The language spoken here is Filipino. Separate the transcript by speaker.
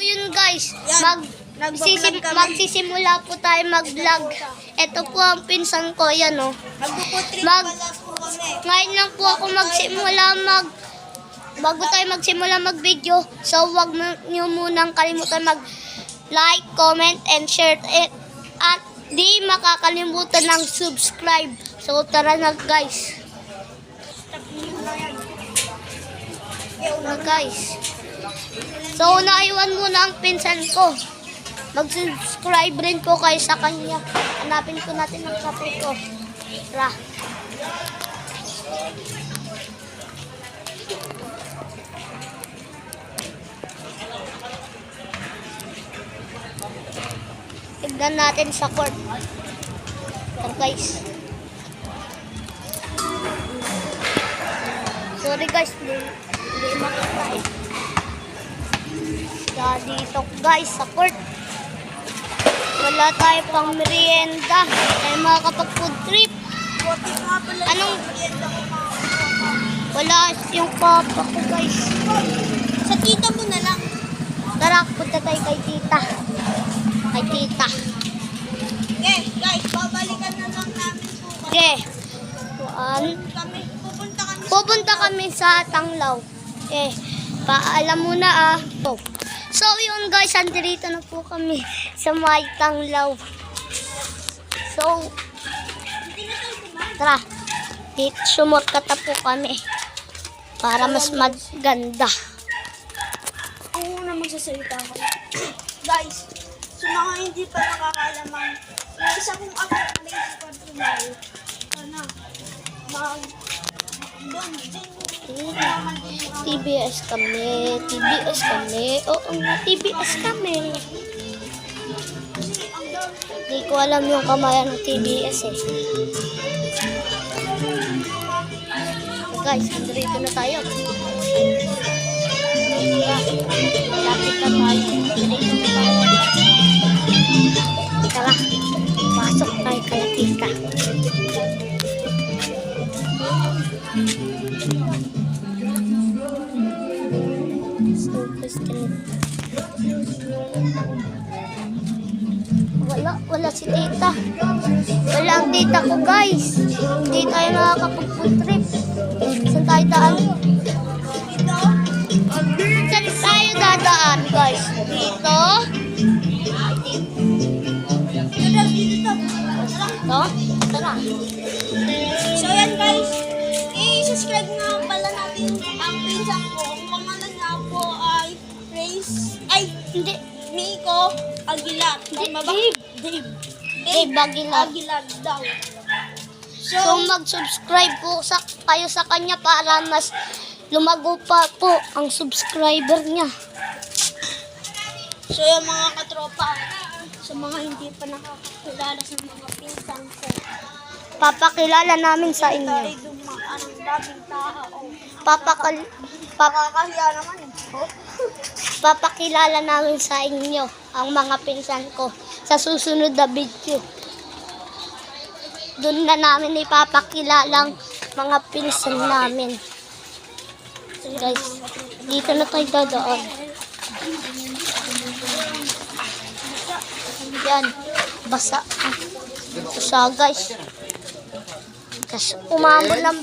Speaker 1: Yun guys,
Speaker 2: Nagbablog kami.
Speaker 1: magsisimula po tayo mag-vlog. Ito po ang pinsan ko, yan o.
Speaker 2: Magpuputrip
Speaker 1: Mag-
Speaker 2: pala po kami.
Speaker 1: Ngayon lang po ako bago tayo magsimula mag-video. So, wag niyo munang kalimutan mag-like, comment, and share. At di makakalimutan ng subscribe. So, tara na guys. Guys. So, naiwan muna ang pinsan ko. Mag-subscribe rin po kayo sa kanya. Hanapin ko natin ang kape ko. Tara. Tignan natin sa court. Tara guys. Sorry guys, hindi makita eh. Dito guys sa court. Wala tayo pang merienda. Tayo makakapag-food trip. Anong? Wala yung papa ko guys.
Speaker 2: Sa tita mo na lang.
Speaker 1: Tara, punta tayo kay tita. Kay tita.
Speaker 2: Okay, guys, babalikan na lang namin po.
Speaker 1: Okay.
Speaker 2: Pupunta kami.
Speaker 1: Pupunta kami sa Tanglaw. Okay. Paalam muna ah. So yun guys, andito na po kami sa may Tanglaw. So, tara. Dito sumurkata po kami. Para mas maganda.
Speaker 2: Oo na magsasalita ko. Guys, sa mga hindi pa nakakalamang, may isa kong ako na naisipan ko na doon din.
Speaker 1: TBS kami. TBS kami. Oo nga, TBS kami. Hindi ko alam yung kamayan ng TBS eh. Guys, andito na tayo. Lapit na tayo. Andito na tayo. Tara, pasok tayo kay tita. Wala si tita. Wala ang tita ko guys. Hindi tayo nakakapag-food trip. Saan tayo daan? Saan tayo dadaan guys? Dito? Ito? Tara.
Speaker 2: So yan guys, i-subscribe nga pala natin ang pinsan ko. Ang pangalan nga po ay
Speaker 1: Hindi.
Speaker 2: Miko Aguilar. Tama ba?
Speaker 1: Dave Aguilar.
Speaker 2: Aguilar daw.
Speaker 1: So mag-subscribe po kayo sa kanya para mas lumago pa po ang subscriber niya.
Speaker 2: So yung mga katropa, sa mga hindi pa nakakakilala sa mga pinsan ko,
Speaker 1: Papakilala namin sa inyo.
Speaker 2: tayo dumaan ang daming tao. Nakakahiya naman eh.
Speaker 1: Papakilala namin sa inyo ang mga pinsan ko sa susunod na video. Doon na namin ipapakilalang mga pinsan namin. Guys, dito na tayo dadaan. Yan, basa. Basa guys. Tapos umamon ng